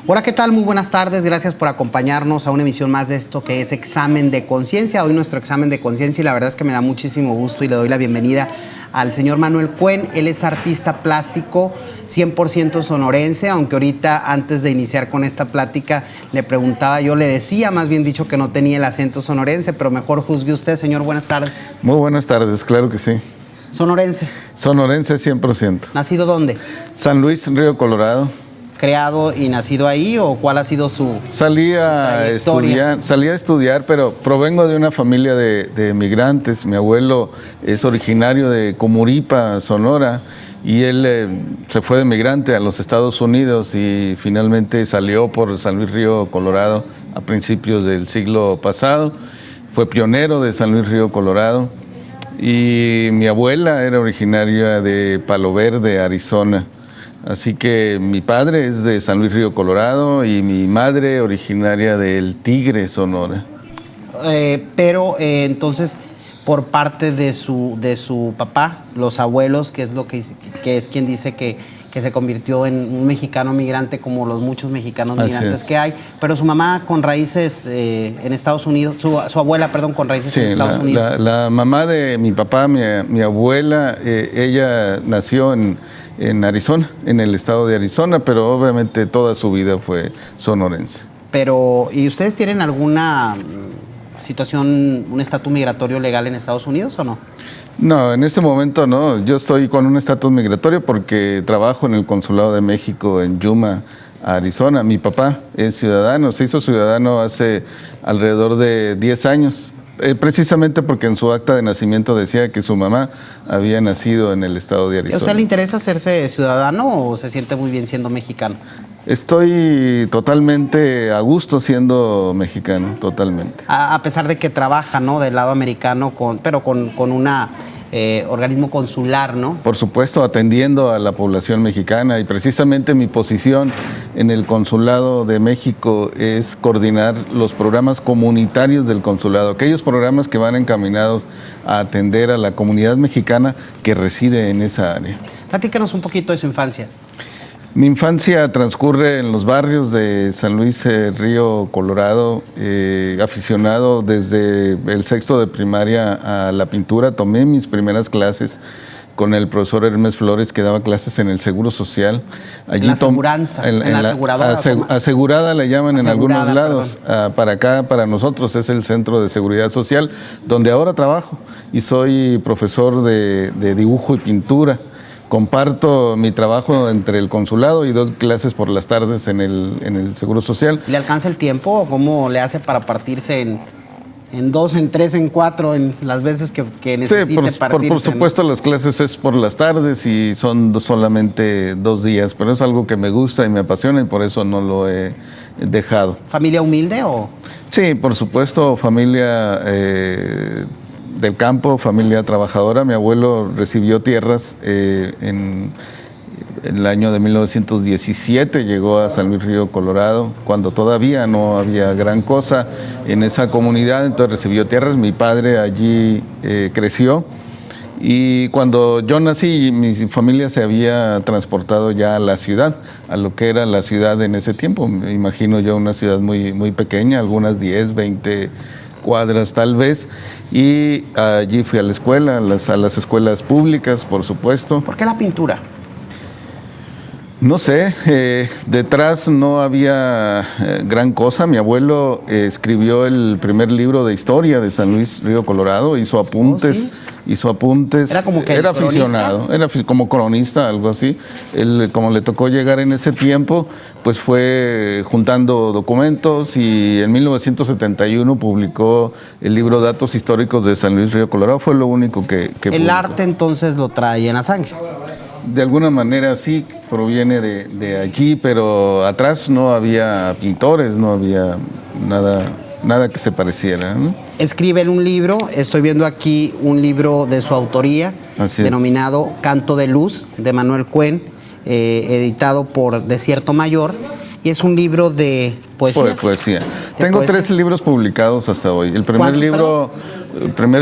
Hola, ¿qué tal? Muy buenas tardes. Gracias por acompañarnos a una emisión más de esto que es Examen de Conciencia. Hoy nuestro examen de conciencia, y la verdad es que me da muchísimo gusto y le doy la bienvenida al señor Manuel Cuen. Él es artista plástico 100% sonorense, aunque ahorita antes de iniciar con esta plática le preguntaba, yo le decía más bien dicho que no tenía el acento sonorense, pero mejor juzgue usted, señor. Buenas tardes. Muy buenas tardes, claro que sí. ¿Sonorense? Sonorense 100%. ¿Nacido dónde? San Luis, Río Colorado. ¿Creado y nacido ahí o cuál ha sido su trayectoria? Salí a estudiar, pero provengo de una familia de migrantes. Mi abuelo es originario de Comuripa, Sonora, y él se fue de migrante a los Estados Unidos y finalmente salió por San Luis, Río Colorado a principios del siglo pasado. Fue pionero de San Luis, Río Colorado, y mi abuela era originaria de Palo Verde, Arizona. Así que mi padre es de San Luis, Río Colorado, y mi madre originaria del Tigre, Sonora. Pero entonces, por parte de su papá, los abuelos, que es quien dice que se convirtió en un mexicano migrante como los muchos mexicanos migrantes que hay, pero su mamá con raíces en Estados Unidos, su abuela, perdón, con raíces en Estados Unidos. La mamá de mi papá, mi abuela, ella nació en Arizona, en el estado de Arizona, pero obviamente toda su vida fue sonorense. Pero, ¿y ustedes tienen alguna situación, un estatus migratorio legal en Estados Unidos o no? No, en este momento no. Yo estoy con un estatus migratorio porque trabajo en el Consulado de México en Yuma, Arizona. Mi papá es ciudadano, se hizo ciudadano hace alrededor de 10 años. Precisamente porque en su acta de nacimiento decía que su mamá había nacido en el estado de Arizona. ¿A usted le interesa hacerse ciudadano o se siente muy bien siendo mexicano? Estoy totalmente a gusto siendo mexicano, totalmente. A pesar de que trabaja, ¿no?, del lado americano, pero con una organismo consular, ¿no? Por supuesto, atendiendo a la población mexicana, y precisamente mi posición en el Consulado de México es coordinar los programas comunitarios del consulado, aquellos programas que van encaminados a atender a la comunidad mexicana que reside en esa área. Platícanos un poquito de su infancia. Mi infancia transcurre en los barrios de San Luis, Río Colorado, aficionado desde el sexto de primaria a la pintura. Tomé mis primeras clases con el profesor Hermes Flores, que daba clases en el Seguro Social. Allí ¿En la aseguranza? ¿En la aseguradora? Asegurada le llaman en algunos lados. Perdón. Para acá, para nosotros, es el Centro de Seguridad Social, donde ahora trabajo y soy profesor de dibujo y pintura. Comparto mi trabajo entre el consulado y doy clases por las tardes en el Seguro Social. ¿Le alcanza el tiempo o cómo le hace para partirse en 2, en 3, en 4, en las veces que necesite partirse? Por supuesto, las clases es por las tardes y son solamente 2 días, pero es algo que me gusta y me apasiona y por eso no lo he dejado. ¿Familia humilde o...? Sí, por supuesto, familia del campo, familia trabajadora. Mi abuelo recibió tierras en el año de 1917, llegó a San Luis, Río Colorado, cuando todavía no había gran cosa en esa comunidad, entonces recibió tierras. Mi padre allí creció, y cuando yo nací, mi familia se había transportado ya a la ciudad, a lo que era la ciudad en ese tiempo. Me imagino yo una ciudad muy, muy pequeña, algunas 10, 20 cuadras tal vez, y allí fui a la escuela, a las escuelas públicas, por supuesto. ¿Por qué la pintura? No sé, detrás no había gran cosa. Mi abuelo escribió el primer libro de historia de San Luis, Río Colorado, hizo apuntes. ¿Sí? Hizo apuntes. Era como que era aficionado, era como cronista, algo así. Él, como le tocó llegar en ese tiempo, pues fue juntando documentos, y en 1971 publicó el libro Datos Históricos de San Luis, Río Colorado. Fue lo único que El publicó. arte entonces lo trae en la sangre. De alguna manera sí, proviene de allí, pero atrás no había pintores, no había nada que se pareciera, ¿no? Escribe en un libro, estoy viendo aquí un libro de su autoría, denominado Canto de Luz, de Manuel Cuen, editado por Desierto Mayor, y es un libro de poesía. Tengo 3 libros publicados hasta hoy. El primer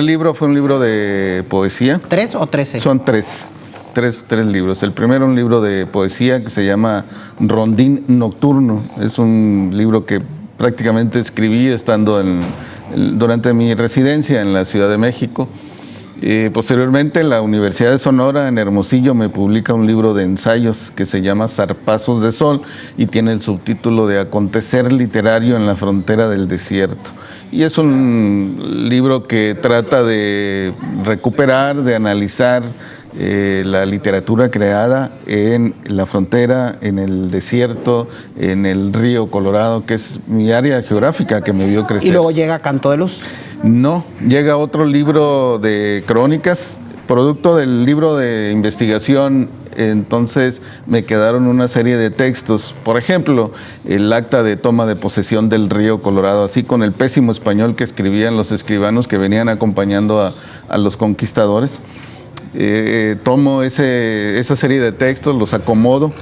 libro fue un libro de poesía. ¿3 o 13? Son 3. tres libros. El primero, un libro de poesía que se llama Rondín Nocturno. Es un libro que prácticamente escribí estando durante mi residencia en la Ciudad de México. Posteriormente, la Universidad de Sonora, en Hermosillo, me publica un libro de ensayos que se llama Zarpazos de Sol y tiene el subtítulo de Acontecer literario en la frontera del desierto. Y es un libro que trata de recuperar, de analizar la literatura creada en la frontera, en el desierto, en el río Colorado, que es mi área geográfica que me vio crecer. ¿Y luego llega Canto de Luz? No, llega otro libro de crónicas, producto del libro de investigación. Entonces me quedaron una serie de textos, por ejemplo, el acta de toma de posesión del río Colorado, así con el pésimo español que escribían los escribanos que venían acompañando a los conquistadores. Tomo esa serie de textos, los acomodo.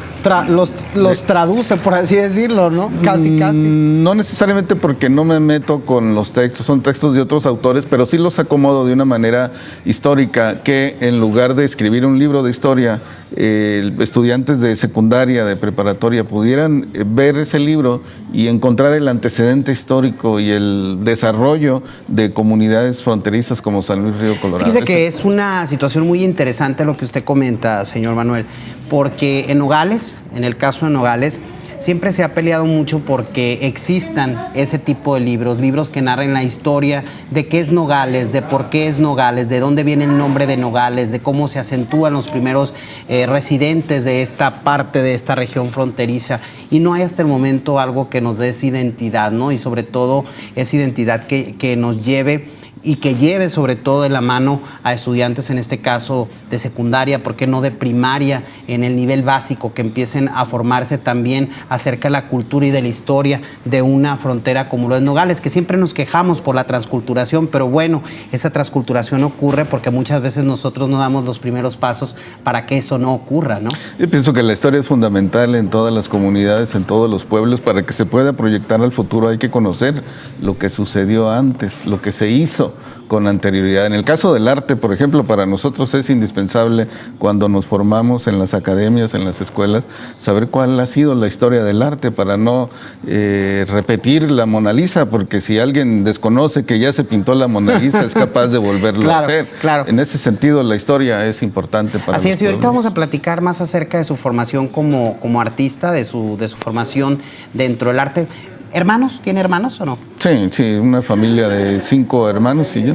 Los traduce, por así decirlo, ¿no? Casi. No necesariamente, porque no me meto con los textos, son textos de otros autores, pero sí los acomodo de una manera histórica, que en lugar de escribir un libro de historia, estudiantes de secundaria, de preparatoria, pudieran ver ese libro y encontrar el antecedente histórico y el desarrollo de comunidades fronterizas como San Luis Río Colorado. Fíjese que es una situación muy interesante lo que usted comenta, señor Manuel, porque en Nogales, en el caso de Nogales, siempre se ha peleado mucho porque existan ese tipo de libros que narren la historia de qué es Nogales, de por qué es Nogales, de dónde viene el nombre de Nogales, de cómo se acentúan los primeros residentes de esta parte, de esta región fronteriza. Y no hay hasta el momento algo que nos dé esa identidad, ¿no? Y sobre todo esa identidad que nos lleve y que lleve sobre todo de la mano a estudiantes, en este caso de secundaria, ¿por qué no de primaria, en el nivel básico, que empiecen a formarse también acerca de la cultura y de la historia de una frontera como lo es Nogales, que siempre nos quejamos por la transculturación, pero bueno, esa transculturación ocurre porque muchas veces nosotros no damos los primeros pasos para que eso no ocurra, ¿no? Yo pienso que la historia es fundamental en todas las comunidades, en todos los pueblos. Para que se pueda proyectar al futuro hay que conocer lo que sucedió antes, lo que se hizo con anterioridad. En el caso del arte, por ejemplo, para nosotros es indispensable, cuando nos formamos en las academias, en las escuelas, saber cuál ha sido la historia del arte para no repetir la Mona Lisa, porque si alguien desconoce que ya se pintó la Mona Lisa, es capaz de volverlo a hacer. Claro. En ese sentido, la historia es importante para Así es, y ahorita pueblos. vamos a platicar más acerca de su formación como artista, de su formación dentro del arte. ¿Hermanos? ¿Tiene hermanos o no? Sí, una familia de 5 hermanos y yo.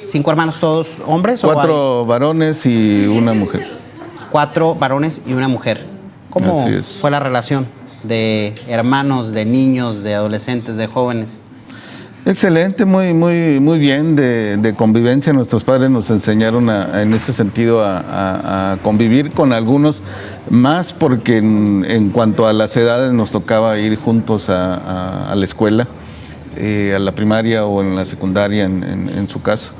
¿5 hermanos todos hombres? 4 varones y una mujer. 4 varones y una mujer. ¿Cómo fue la relación de hermanos, de niños, de adolescentes, de jóvenes? Excelente, muy bien, de convivencia. Nuestros padres nos enseñaron en ese sentido a convivir con algunos, más porque en cuanto a las edades nos tocaba ir juntos a la escuela, a la primaria o en la secundaria en su caso.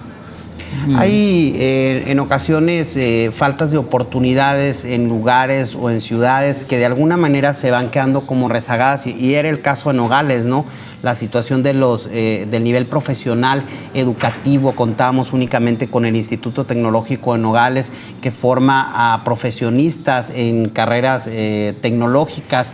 Hay en ocasiones faltas de oportunidades en lugares o en ciudades que de alguna manera se van quedando como rezagadas, y era el caso de Nogales, ¿no? La situación de del nivel profesional educativo. Contábamos únicamente con el Instituto Tecnológico de Nogales, que forma a profesionistas en carreras tecnológicas,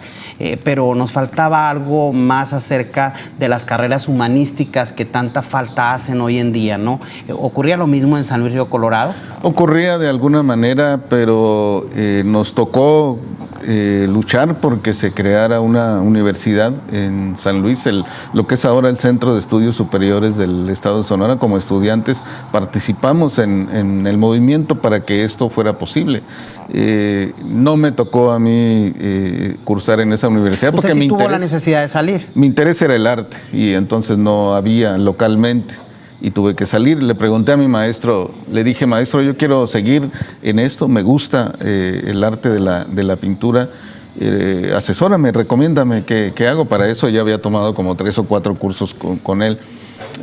pero nos faltaba algo más acerca de las carreras humanísticas que tanta falta hacen hoy en día, ¿no? ¿Ocurría lo mismo en San Luis Río Colorado? Ocurría de alguna manera, pero nos tocó luchar porque se creara una universidad en San Luis, lo que es ahora el Centro de Estudios Superiores del Estado de Sonora. Como estudiantes participamos en el movimiento para que esto fuera posible. No me tocó a mí cursar en esa universidad porque sí tuvo la necesidad de salir. Mi interés era el arte y entonces no había localmente. Y tuve que salir. Le pregunté a mi maestro, le dije: maestro, yo quiero seguir en esto, me gusta el arte de la pintura, asesórame, recomiéndame qué hago. Para eso ya había tomado como 3 o 4 cursos con él.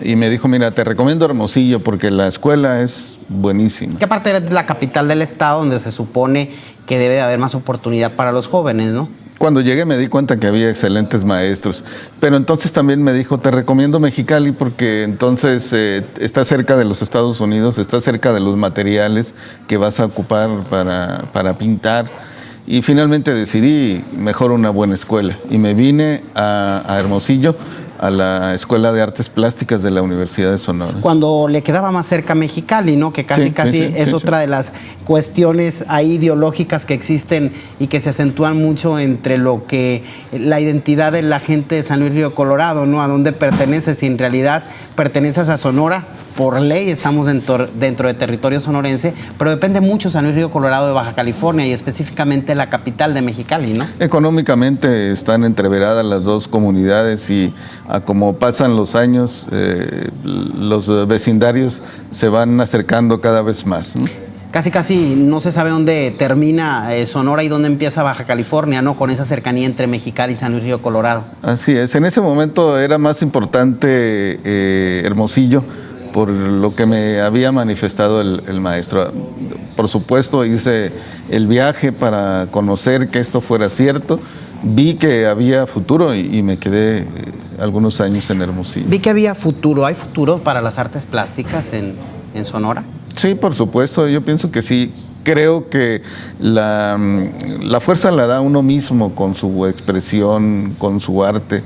Y me dijo: mira, te recomiendo Hermosillo porque la escuela es buenísima. Que aparte es la capital del estado, donde se supone que debe haber más oportunidad para los jóvenes, ¿no? Cuando llegué me di cuenta que había excelentes maestros, pero entonces también me dijo, te recomiendo Mexicali porque entonces está cerca de los Estados Unidos, está cerca de los materiales que vas a ocupar para pintar. Y finalmente decidí mejor una buena escuela y me vine a Hermosillo, a la Escuela de Artes Plásticas de la Universidad de Sonora. Cuando le quedaba más cerca Mexicali, ¿no? Que casi es otra de las cuestiones ahí ideológicas que existen y que se acentúan mucho entre lo que la identidad de la gente de San Luis Río Colorado, ¿no? A dónde perteneces, si en realidad perteneces a Sonora. Por ley estamos dentro de territorio sonorense, pero depende mucho San Luis Río Colorado de Baja California y específicamente la capital de Mexicali, ¿no? Económicamente están entreveradas las dos comunidades y como pasan los años, los vecindarios se van acercando cada vez más, ¿no? Casi no se sabe dónde termina Sonora y dónde empieza Baja California, ¿no? Con esa cercanía entre Mexicali y San Luis Río Colorado. Así es, en ese momento era más importante Hermosillo, por lo que me había manifestado el maestro. Por supuesto, hice el viaje para conocer que esto fuera cierto. Vi que había futuro y me quedé algunos años en Hermosillo. Vi que había futuro. ¿Hay futuro para las artes plásticas en Sonora? Sí, por supuesto. Yo pienso que sí. Creo que la fuerza la da uno mismo con su expresión, con su arte.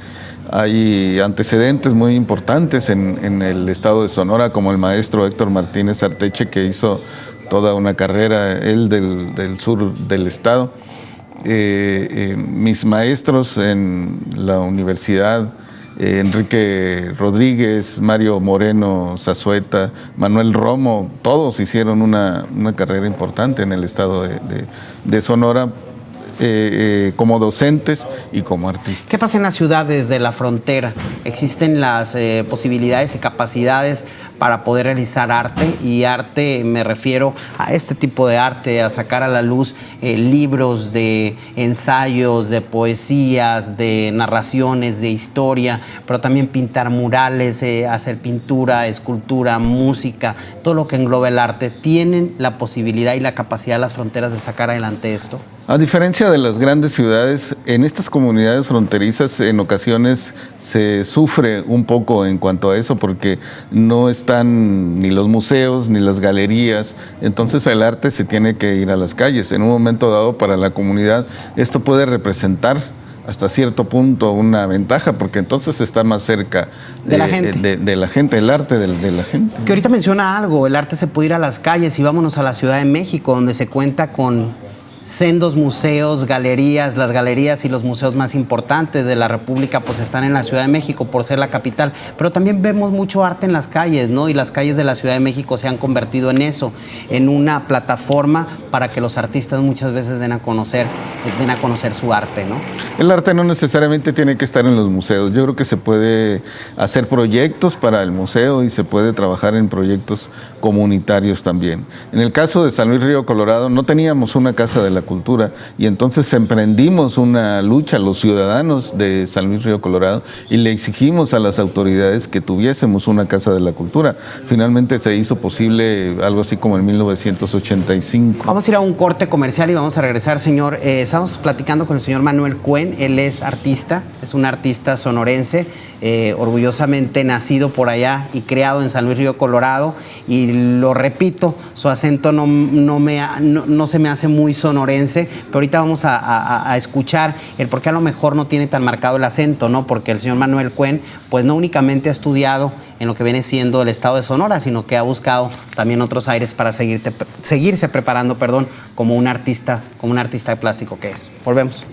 Hay antecedentes muy importantes en el estado de Sonora, como el maestro Héctor Martínez Arteche, que hizo toda una carrera, él del sur del estado. Mis maestros en la universidad, Enrique Rodríguez, Mario Moreno Zazueta, Manuel Romo, todos hicieron una carrera importante en el estado de Sonora, como docentes y como artistas. ¿Qué pasa en las ciudades de la frontera? ¿Existen las posibilidades y capacidades para poder realizar arte? Y arte me refiero a este tipo de arte, a sacar a la luz libros de ensayos, de poesías, de narraciones, de historia, pero también pintar murales, hacer pintura, escultura, música, todo lo que engloba el arte. ¿Tienen la posibilidad y la capacidad de las fronteras de sacar adelante esto? A diferencia de las grandes ciudades, en estas comunidades fronterizas en ocasiones se sufre un poco en cuanto a eso porque no están ni los museos ni las galerías, entonces el arte se tiene que ir a las calles. En un momento dado para la comunidad esto puede representar hasta cierto punto una ventaja porque entonces está más cerca de la gente, el arte de la gente. Que ahorita menciona algo, el arte se puede ir a las calles y vámonos a la Ciudad de México donde se cuenta con sendos museos, galerías. Las galerías y los museos más importantes de la República pues están en la Ciudad de México por ser la capital, pero también vemos mucho arte en las calles, ¿no? Y las calles de la Ciudad de México se han convertido en eso, en una plataforma para que los artistas muchas veces den a conocer su arte, ¿no? El arte no necesariamente tiene que estar en los museos. Yo creo que se puede hacer proyectos para el museo y se puede trabajar en proyectos comunitarios también. En el caso de San Luis Río Colorado no teníamos una casa de la cultura y entonces emprendimos una lucha los ciudadanos de San Luis Río Colorado y le exigimos a las autoridades que tuviésemos una casa de la cultura. Finalmente se hizo posible algo así como en 1985. Vamos a ir a un corte comercial y vamos a regresar, señor. Estamos platicando con el señor Manuel Cuen. Él es artista, es un artista sonorense, orgullosamente nacido por allá y creado en San Luis Río Colorado, y lo repito, su acento no se me hace muy sonorense, pero ahorita vamos a escuchar el por qué a lo mejor no tiene tan marcado el acento, ¿no? Porque el señor Manuel Cuen pues no únicamente ha estudiado en lo que viene siendo el estado de Sonora, sino que ha buscado también otros aires para seguirse preparando, como un artista plástico que es. Volvemos.